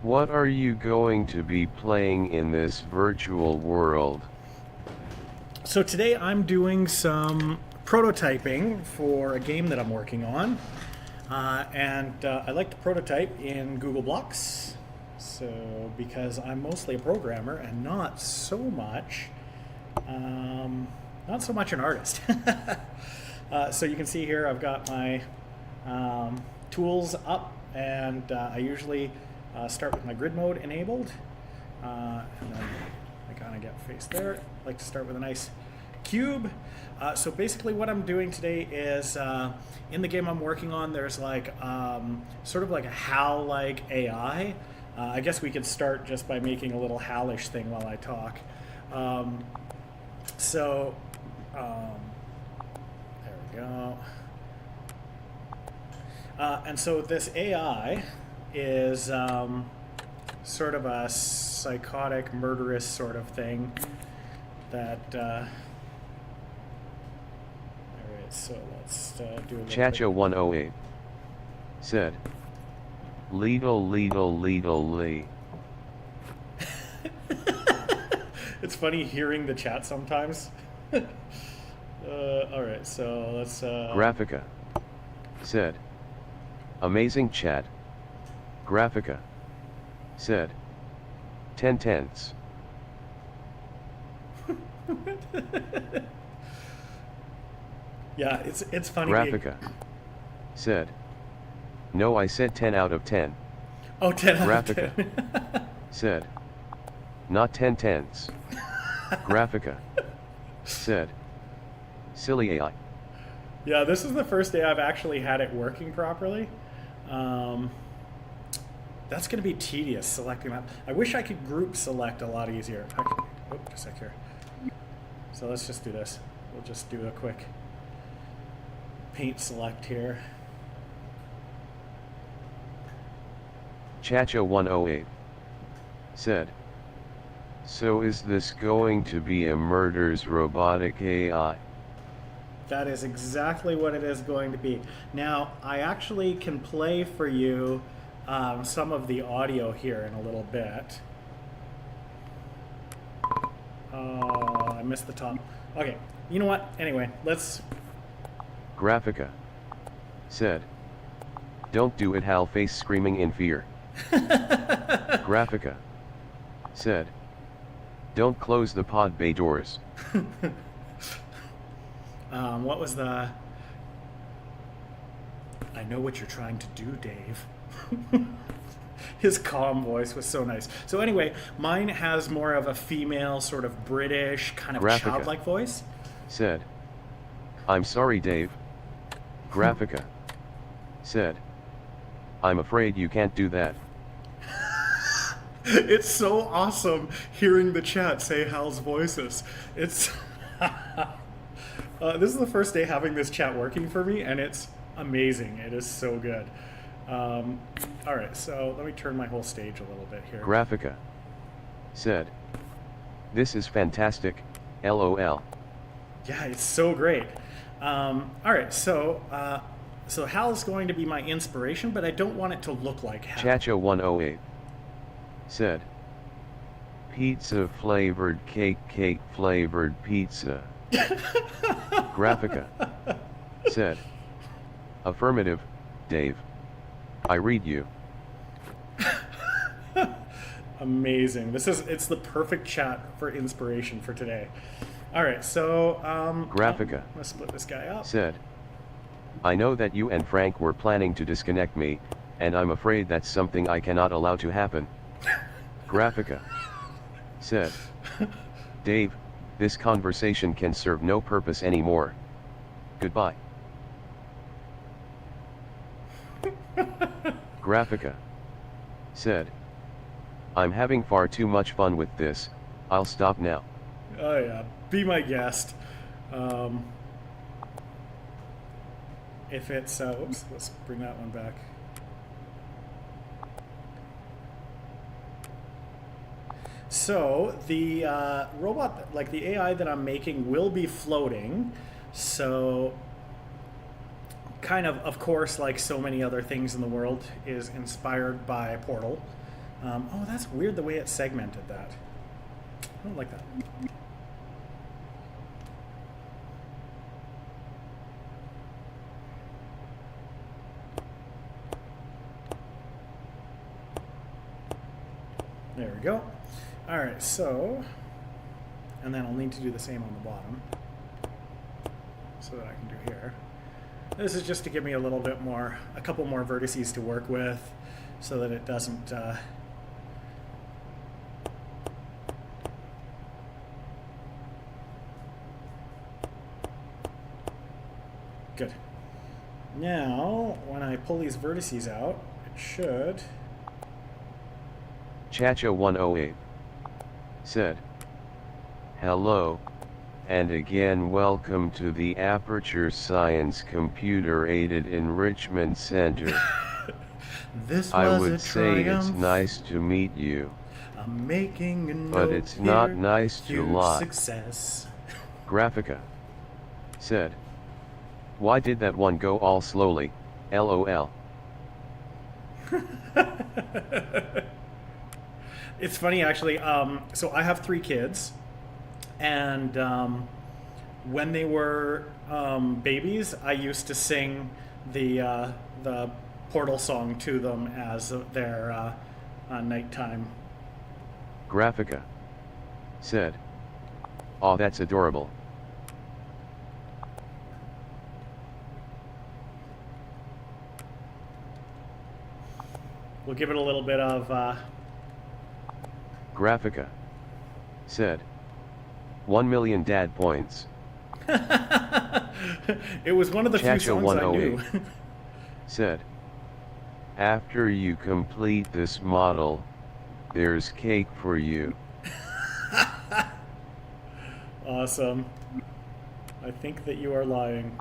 What are you going to be playing in this virtual world? So today I'm doing some prototyping for a game that I'm working on. I like to prototype in Google Blocks. So because I'm mostly a programmer and not so much an artist. So you can see here I've got my tools up, and I usually start with my grid mode enabled, and then I kind of get face there. I like to start with a nice cube. So basically what I'm doing today is in the game I'm working on, there's like sort of like a HAL-like AI. I guess we could start just by making a little HAL-ish thing while I talk. So there we go. And so this AI is sort of a psychotic, murderous sort of thing that. All right, so let's do a little Chacha 108 said, Legal Lee. It's funny hearing the chat sometimes. All right, so let's. Graphica said, amazing chat. Graphica said, 10 tenths. Yeah, it's funny. Graphica said, no, I said 10 out of 10. Oh, 10 out of 10. Graphica said, not 10 tenths. Graphica said, silly AI. Yeah, this is the first day I've actually had it working properly. That's going to be tedious selecting that. I wish I could group select a lot easier. Actually, just a sec here. So let's just do this. We'll just do a quick paint select here. Chacha 108 said, so is this going to be a murders robotic AI? That is exactly what it is going to be. Now, I actually can play for you some of the audio here in a little bit. I missed the top. Okay, you know what? Anyway, let's... Graphica said, don't do it, Hal face screaming in fear. Graphica said, don't close the pod bay doors. What was the... I know what you're trying to do, Dave. His calm voice was so nice. So anyway, mine has more of a female, sort of British, kind of Graphica childlike voice. Said, I'm sorry, Dave. Graphica said, I'm afraid you can't do that. It's so awesome hearing the chat say Hal's voices. It's... this is the first day having this chat working for me, and it's amazing. It is so good. All right, so let me turn my whole stage a little bit here. Graphica said, this is fantastic, LOL. Yeah, it's so great. All right, so Hal's going to be my inspiration, but I don't want it to look like Hal. Chacha 108 said, pizza flavored cake flavored pizza. Graphica said, affirmative, Dave. I read you. Amazing. It's the perfect chat for inspiration for today. All right, so Graphica let's split this guy up. said, I know that you and Frank were planning to disconnect me, and I'm afraid that's something I cannot allow to happen. Graphica said, Dave, this conversation can serve no purpose anymore. Goodbye. Graphica said, I'm having far too much fun with this, I'll stop now. Oh yeah, be my guest. If it's, oops, let's bring that one back. So the robot, like the AI that I'm making, will be floating. So kind of course, like so many other things in the world, is inspired by Portal. Oh, that's weird the way it segmented that. I don't like that. There we go. All right, so, and then I'll need to do the same on the bottom so that I can do here. This is just to give me a little bit more, a couple more vertices to work with so that it doesn't, good. Now, when I pull these vertices out, it should... Chacha108 said, "Hello, and again welcome to the Aperture Science Computer Aided Enrichment Center. This I was would a say it's triumph. nice to meet you, I'm making a but note it's not here. nice to Huge lie." Success. Graphica said, "Why did that one go all slowly, LOL." It's funny actually. So I have 3 kids, and when they were babies, I used to sing the Portal song to them as their nighttime. Graphica said, "Aw, that's adorable." We'll give it a little bit of. Graphica said, 1 million dad points. It was one of the few songs I knew. Chacha108 said, "After you complete this model, there's cake for you." Awesome. I think that you are lying.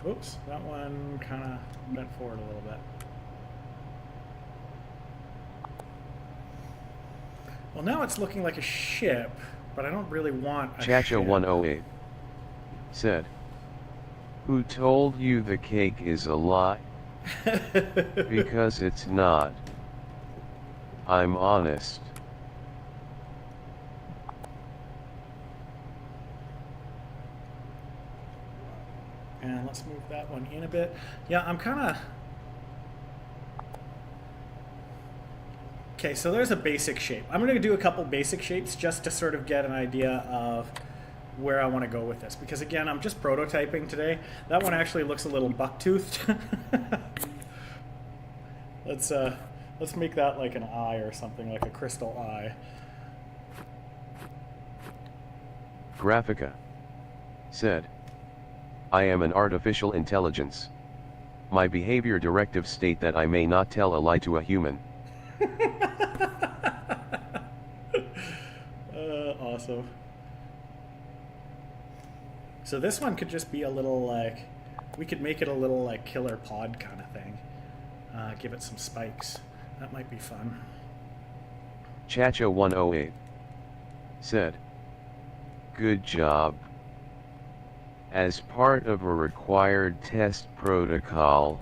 Oops, that one kind of bent forward a little bit. Well, now it's looking like a ship, but I don't really want a Chacha108 said, "Who told you the cake is a lie? ship. Because it's not. I'm honest." And let's move that one in a bit. Yeah, I'm kind of... Okay, so there's a basic shape. I'm going to do a couple basic shapes just to sort of get an idea of where I want to go with this. Because again, I'm just prototyping today. That one actually looks a little buck-toothed. Let's make that like an eye or something, like a crystal eye. Graphica said, "I am an artificial intelligence. My behavior directives state that I may not tell a lie to a human." Awesome. So this one could just be a little like, we could make it a little like killer pod kind of thing. Give it some spikes. That might be fun. Chacha108 said, "Good job. As part of a required test protocol,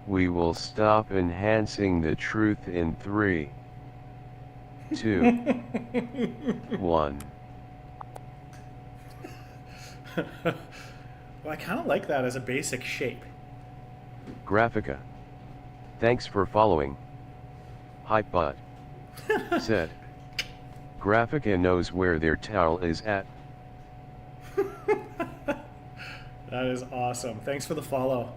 we will stop enhancing the truth in 3, 2, 1. Well, I kind of like that as a basic shape. Graphica, thanks for following. Hype Bud said, "Graphica knows where their towel is at." That is awesome. Thanks for the follow.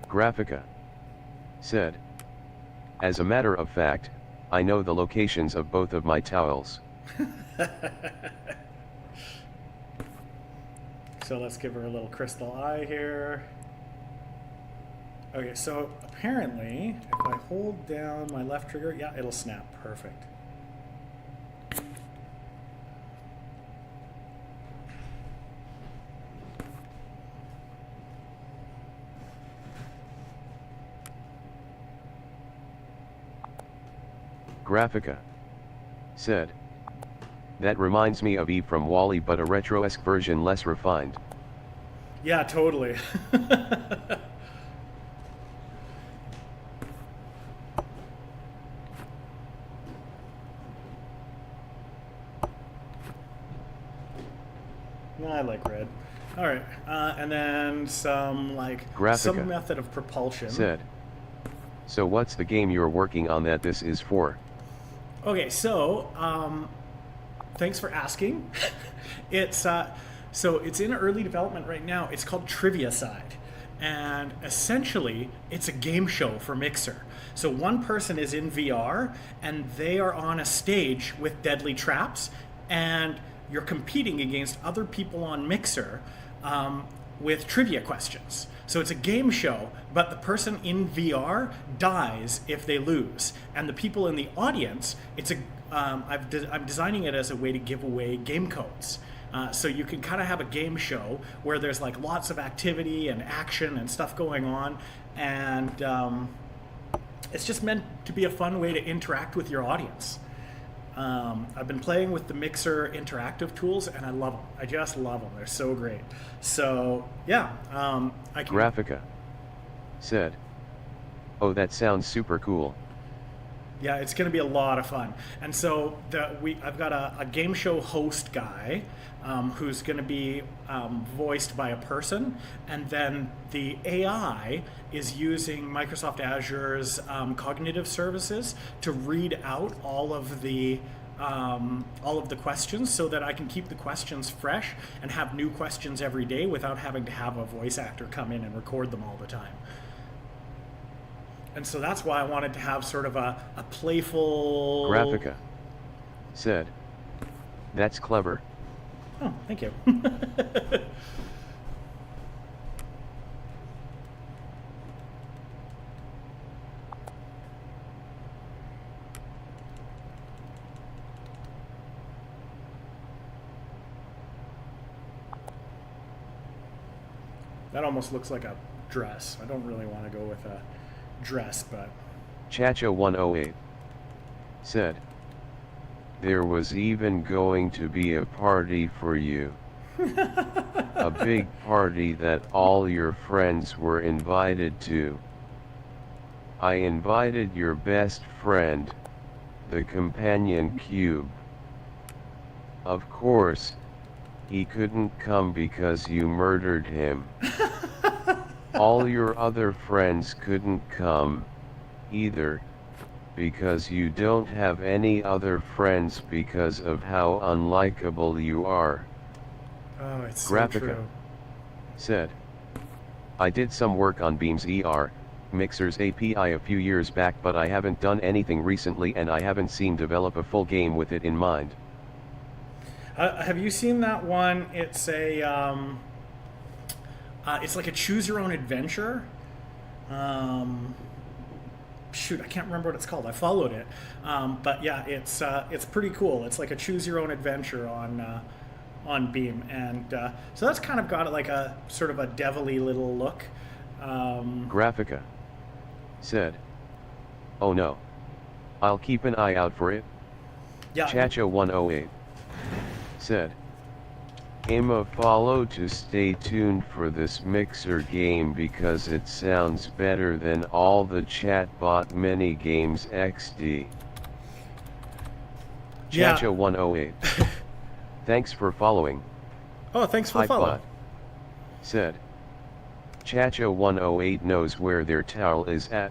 Graphica said, "As a matter of fact, I know the locations of both of my towels." So let's give her a little crystal eye here. Okay, so apparently, if I hold down my left trigger, yeah, it'll snap. Perfect. Graphica said. That reminds me of Eve from Wall-E, but a retro-esque version less refined. Yeah, totally. I like red. All right, and then some Graphica, some method of propulsion. Said. So what's the game you're working on that this is for? Okay, so thanks for asking. It's so it's in early development right now. It's called Triviacide, and essentially it's a game show for Mixer. So one person is in VR and they are on a stage with deadly traps, and you're competing against other people on Mixer with trivia questions. So it's a game show, but the person in VR dies if they lose, and the people in the audience, I'm designing it as a way to give away game codes. So you can kind of have a game show where there's like lots of activity and action and stuff going on, and it's just meant to be a fun way to interact with your audience. I've been playing with the Mixer interactive tools, and I love them. I just love them. They're so great. So yeah, I can. Graphica, said. Oh, that sounds super cool. Yeah, it's going to be a lot of fun. And so I've got a game show host guy who's going to be voiced by a person, and then the AI is using Microsoft Azure's cognitive services to read out all of the questions, so that I can keep the questions fresh and have new questions every day without having to have a voice actor come in and record them all the time. And so that's why I wanted to have sort of a playful... Graphica, said. That's clever. Oh, thank you. That almost looks like a dress. I don't really want to go with a dress, but... Chacho108 said. There was even going to be a party for you. A big party that all your friends were invited to. I invited your best friend, the companion cube. Of course, he couldn't come because you murdered him. All your other friends couldn't come, either, because you don't have any other friends because of how unlikable you are. Oh, it's so Graphica, true. said. I did some work on Beam's Mixer's API a few years back, but I haven't done anything recently, and I haven't seen develop a full game with it in mind. Have you seen that one? It's it's like a choose your own adventure. Shoot, I can't remember what it's called. I followed it, but yeah, it's pretty cool. It's like a choose your own adventure on Beam, and so that's kind of got like a sort of a devilly little look. Graphica, said. Oh no. I'll keep an eye out for it. Yeah. Chacho108 said. Aim a follow to stay tuned for this Mixer game because it sounds better than all the chatbot mini games XD. Yeah. Chacho108. Thanks for following. Oh, thanks for the follow. Hypebot said. Chacho108 knows where their towel is at.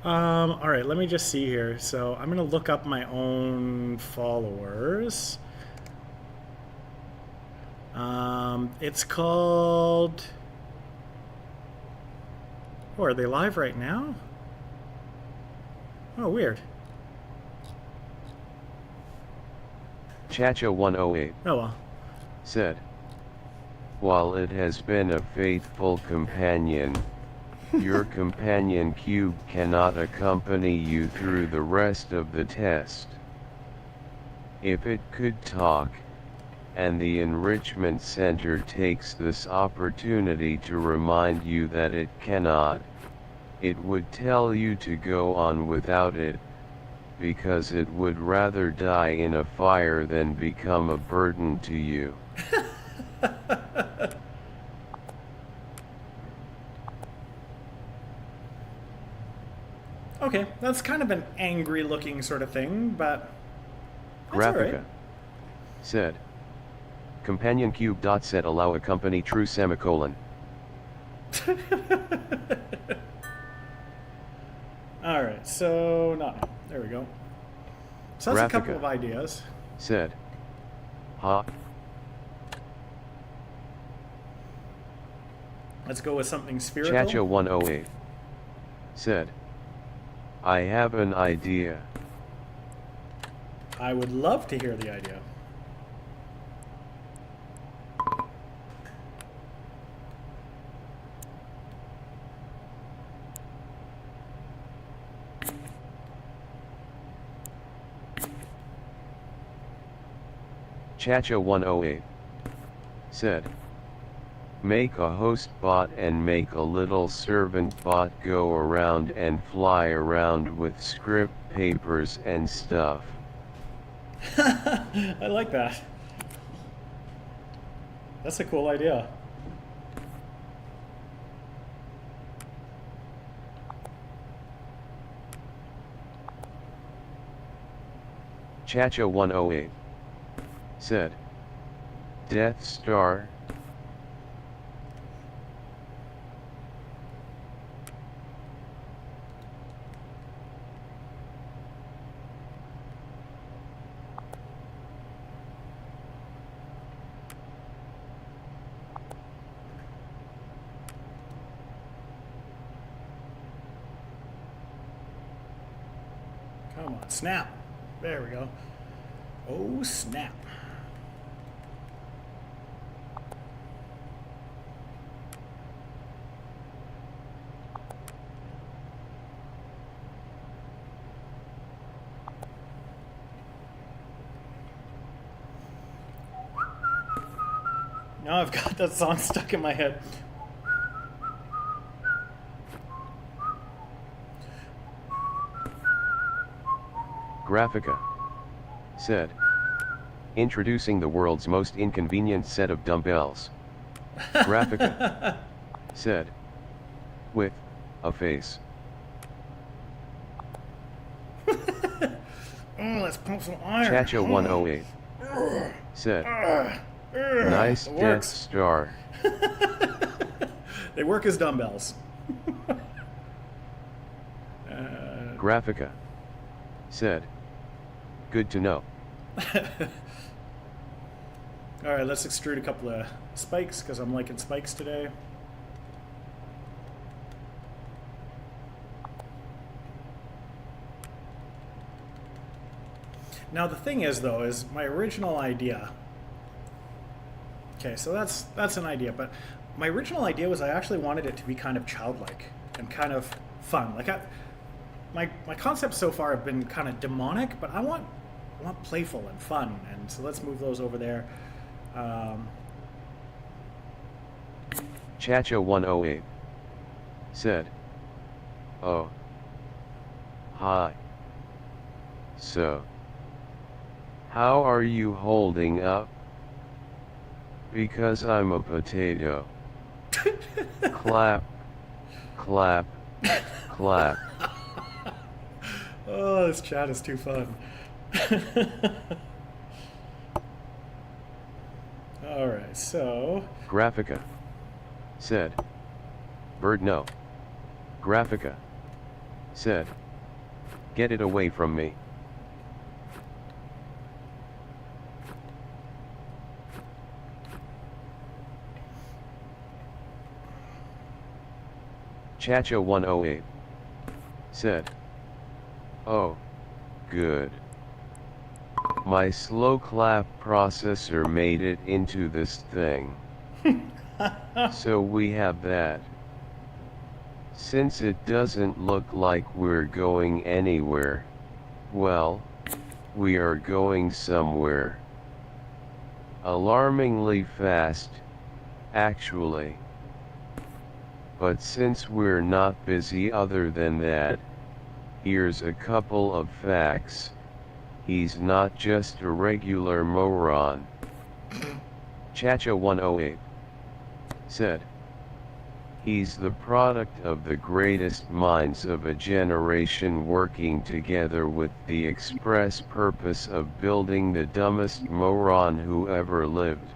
All right, let me just see here. So I'm gonna look up my own followers. It's called... Oh, are they live right now? Oh, weird. Chacho108 Oh well. said. While it has been a faithful companion, your companion cube cannot accompany you through the rest of the test. If it could talk, and the Enrichment Center takes this opportunity to remind you that it cannot, it would tell you to go on without it, because it would rather die in a fire than become a burden to you. Okay, that's kind of an angry looking sort of thing, but that's all Graphica. right. Said. Companion cube dot set allow a company true semicolon. All right, so not now. There we go. So that's a couple Graphica. of ideas. Said. Ha. Let's go with something spherical. Chacha 108. Said. I have an idea. I would love to hear the idea. Chacha 108. Said. Make a host bot and make a little servant bot go around and fly around with script papers and stuff. I like that. That's a cool idea. Chacha 108. Said. Death Star. Come on, snap. There we go. Oh, snap. Now I've got that song stuck in my head. Graphica. Said. Introducing the world's most inconvenient set of dumbbells. Graphica. Said. With a face. Oh, let's pump some iron. Chacha 108. Said. Nice It Death works. Star. They work as dumbbells. Graphica. Said. Good to know. All right, let's extrude a couple of spikes because I'm liking spikes today. Now the thing is, though, is my original idea. Okay, so that's an idea, but my original idea was I actually wanted it to be kind of childlike and kind of fun. Like my concepts so far have been kind of demonic, but I want playful and fun, and so let's move those over there. Chacha 108. Said. Oh. Hi. So. How are you holding up? Because I'm a potato. Clap. Clap. Clap. Oh, this chat is too fun. All right, so Graphica. Said. Bird no. Graphica. Said. Get it away from me. Chacha 108. Said. Oh. Good. My slow clap processor made it into this thing. So we have that. Since it doesn't look like we're going anywhere, well, we are going somewhere. Alarmingly fast, actually. But since we're not busy other than that, Here's a couple of facts. He's not just a regular moron. Chacha108 said. He's the product of the greatest minds of a generation working together with the express purpose of building the dumbest moron who ever lived.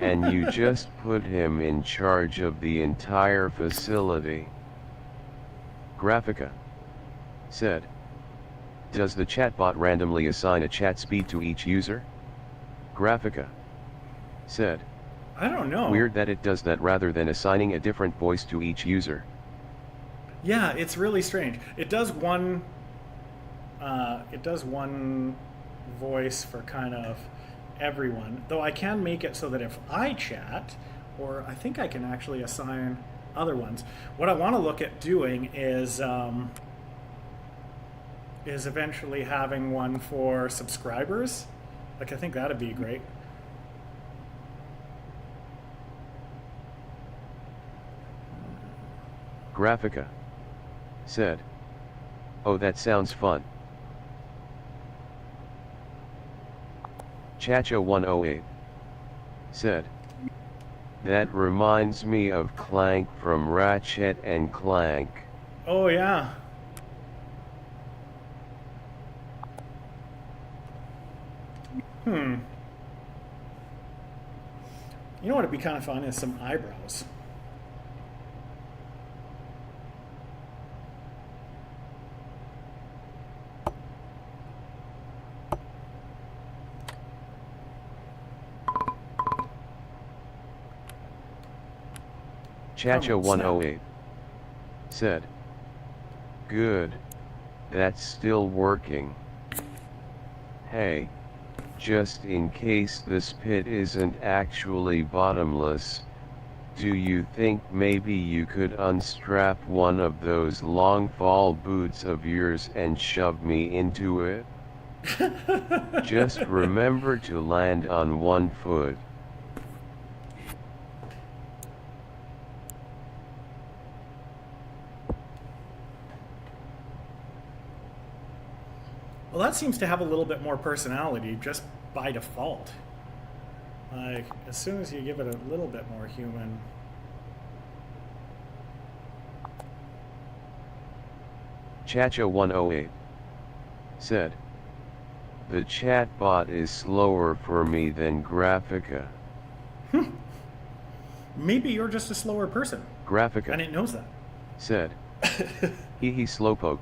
And you just put him in charge of the entire facility. Graphica said. Does the chatbot randomly assign a chat speed to each user? Graphica said. I don't know. Weird that it does that rather than assigning a different voice to each user. Yeah, it's really strange. It does one voice for kind of everyone, though I can make it so that if I chat, or I think I can actually assign other ones. What I want to look at doing is eventually having one for subscribers. Like, I think that'd be great. Graphica said. Oh, that sounds fun. Chacha108 said. That reminds me of Clank from Ratchet and Clank. Oh yeah. You know what would be kind of fun is some eyebrows. Chacha108 said. Good. That's still working. Hey, just in case this pit isn't actually bottomless, do you think maybe you could unstrap one of those long fall boots of yours and shove me into it? Just remember to land on one foot. Well, that seems to have a little bit more personality just by default. Like, as soon as you give it a little bit more human. Chacha108 said. The chatbot is slower for me than Graphica. Maybe you're just a slower person. Graphica And it knows that. said. Hee hee slowpoke.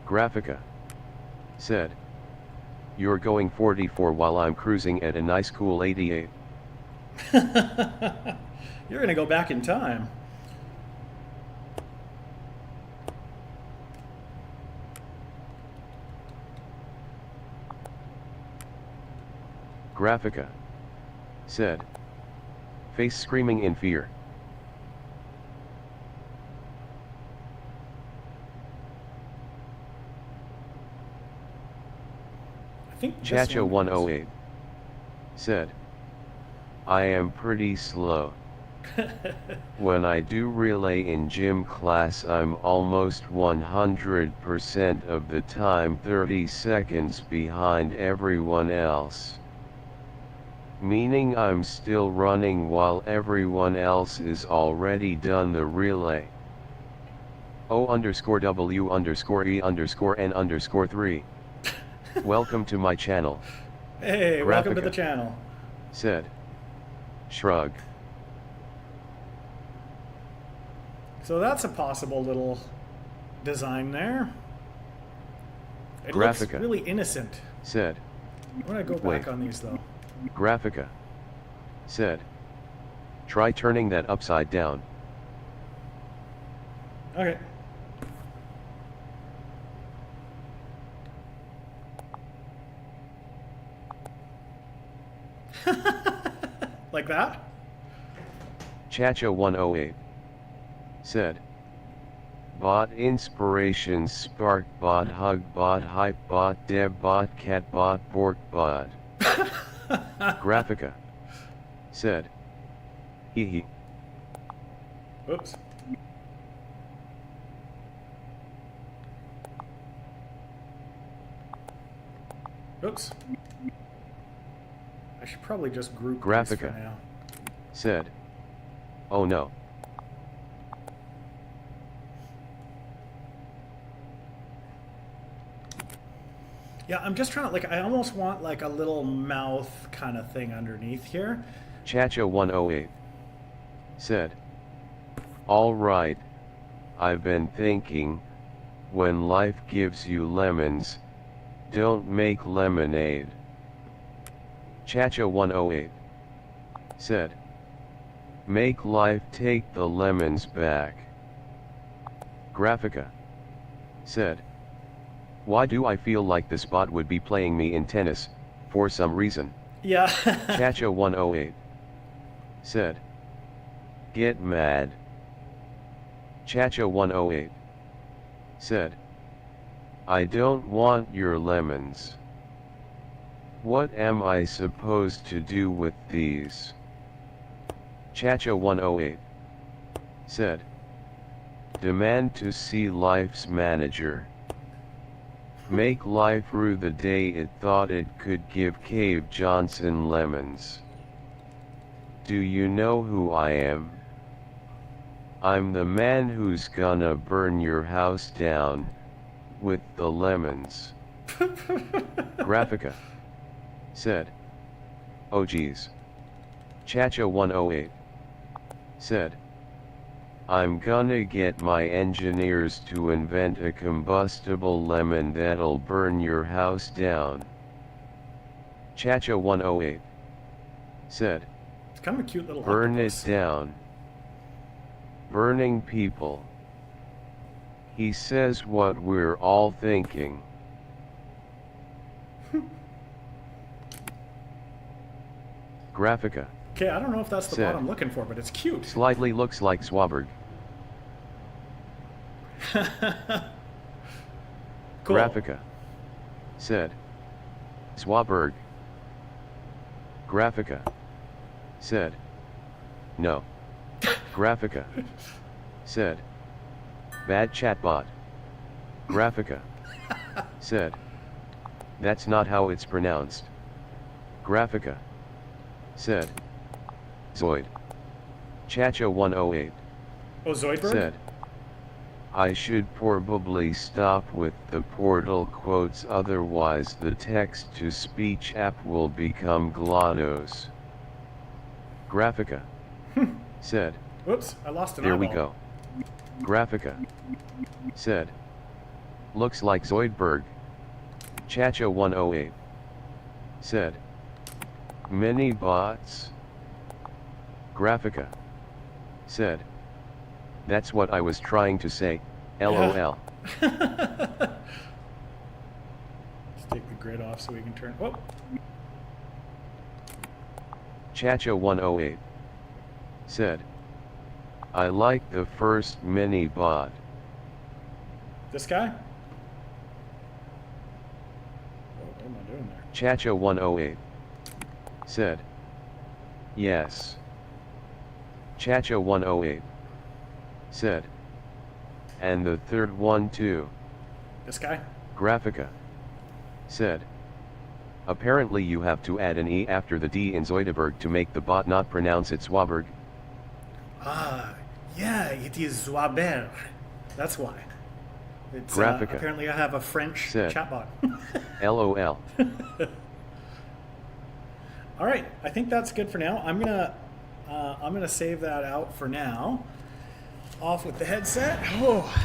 Graphica said. You're going 44 while I'm cruising at a nice cool 88. You're going to go back in time. Graphica said. Face screaming in fear. I think Chacha108 said. I am pretty slow. When I do relay in gym class, I'm almost 100% of the time 30 seconds behind everyone else. Meaning I'm still running while everyone else is already done the relay. O_W_E_N_3. Welcome to my channel. Hey, Graphica welcome to the channel. said. Shrug. So that's a possible little design there. It Graphica looks really innocent. said. I'm going to go back on these though. Graphica said. Try turning that upside down. Okay. Like that? Chacha108 said, bot inspiration spark bot hug bot hype bot dev bot cat bot bork bot. Graphica said, hee hee. Oops. Oops. I should probably just group these for Graphica now. said, oh no. Yeah, I'm just trying to, like, I almost want like a little mouth kind of thing underneath here. Chacha108 said, all right, I've been thinking, when life gives you lemons, don't make lemonade. Chacha108 said, make life take the lemons back. Graphica said, why do I feel like this bot would be playing me in tennis, for some reason? Yeah. Chacha108 said, get mad. Chacha108 said, I don't want your lemons. What am I supposed to do with these? Chacha108 said, demand to see life's manager. Make life rue the day it thought it could give Cave Johnson lemons. Do you know who I am? I'm the man who's gonna burn your house down, with the lemons. Graphica said, oh geez. Chacha108 said, I'm gonna get my engineers to invent a combustible lemon that'll burn your house down. Chacha108 said, It's kind of a cute little burn octopus. it down. Burning people. He says what we're all thinking. Graphica Okay, I don't know if that's the said, bot I'm looking for, but it's cute. slightly looks like Swaberg. Cool. Graphica said, Swaberg. Graphica said, no. Graphica said, bad chatbot. Graphica said, that's not how it's pronounced. Graphica said, Zoid. Chacha108 Oh, Zoidberg? said, I should probably stop with the portal quotes, otherwise the text-to-speech app will become GLaDOS. Graphica said, Whoops, I lost an there we eyeball. go. Graphica said, looks like Zoidberg. Chacha108 said, many bots. Graphica said, that's what I was trying to say, LOL. Let's take the grid off so we can turn. Oh, Chacha108 said, I like the first mini bot. this guy? Oh, what am I doing there? Chacha108 said, yes. Chacha108 said, and the third one too. This guy? Graphica said, apparently you have to add an E after the D in Zoideberg to make the bot not pronounce it Swaberg. Ah, yeah, it is Zoiberg. That's why. It's, Graphica apparently I have a French said, chatbot. LOL. All right, I think that's good for now. I'm gonna save that out for now. Off with the headset. Oh.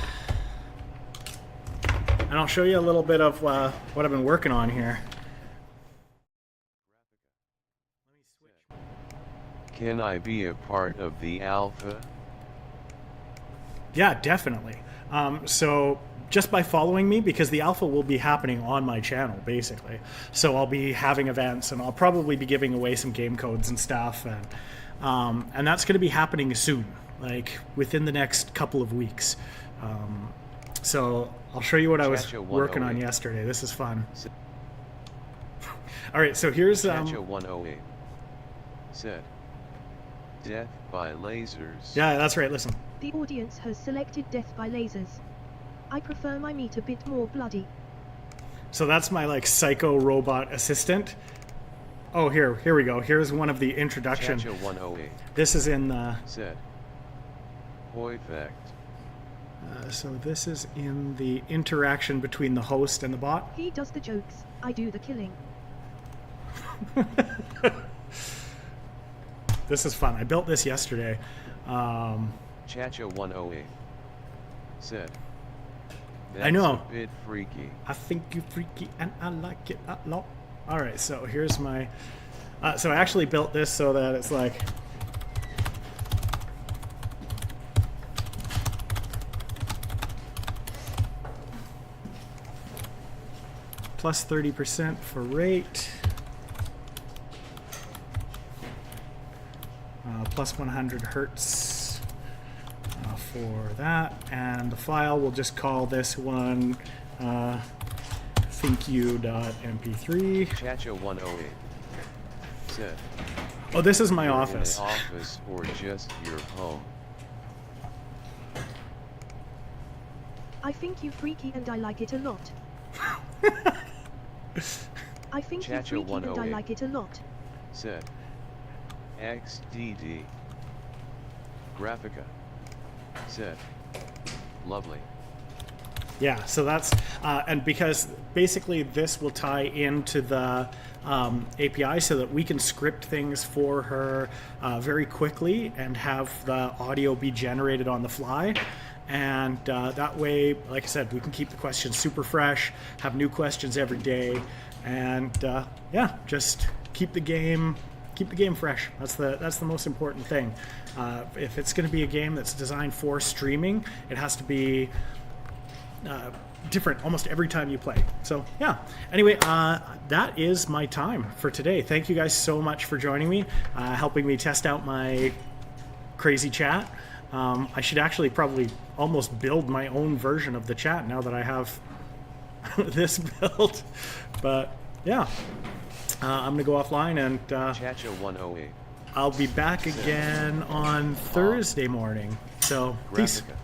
And I'll show you a little bit of what I've been working on here. Can I be a part of the alpha? Yeah, definitely. So just by following me, because the alpha will be happening on my channel basically. So I'll be having events, and I'll probably be giving away some game codes and stuff, and that's going to be happening soon, like within the next couple of weeks. So I'll show you what I was working on yesterday. This is fun. All right, so here's Chacho 108 said, "Death by lasers." Yeah, that's right. Listen. The audience has selected death by lasers. I prefer my meat a bit more bloody. So that's my like psycho robot assistant. Oh, here we go. Here's one of the introduction. Chacho 108 This is in the. said, "Perfect." So this is in the interaction between the host and the bot. He does the jokes, I do the killing. This is fun. I built this yesterday. Chacho 108 said, I know. "That's a bit freaky." I think you freaky and I like it a lot. All right, so here's my. So I actually built this so that it's like. Plus 30% for rate. Plus 100 hertz for that, and the file we'll just call this one thinkyou.mp3. Chacho 108 said, Oh, this is my "You're office. in an office or just your home?" I think you freaky and I like it a lot. I think you Chacho freaky and I 108 like it a lot. said, "XDD." Graphica said, "Lovely." Yeah, so that's and because basically this will tie into the API so that we can script things for her very quickly and have the audio be generated on the fly. And that way, like I said, we can keep the questions super fresh, have new questions every day, and yeah, just keep the game fresh. That's the most important thing. If it's going to be a game that's designed for streaming, it has to be different almost every time you play. So yeah. Anyway, that is my time for today. Thank you guys so much for joining me, helping me test out my crazy chat. I should actually probably almost build my own version of the chat now that I have this built. But yeah, I'm gonna go offline and Chacho 108 I'll be back again on Thursday morning. So peace. Graphica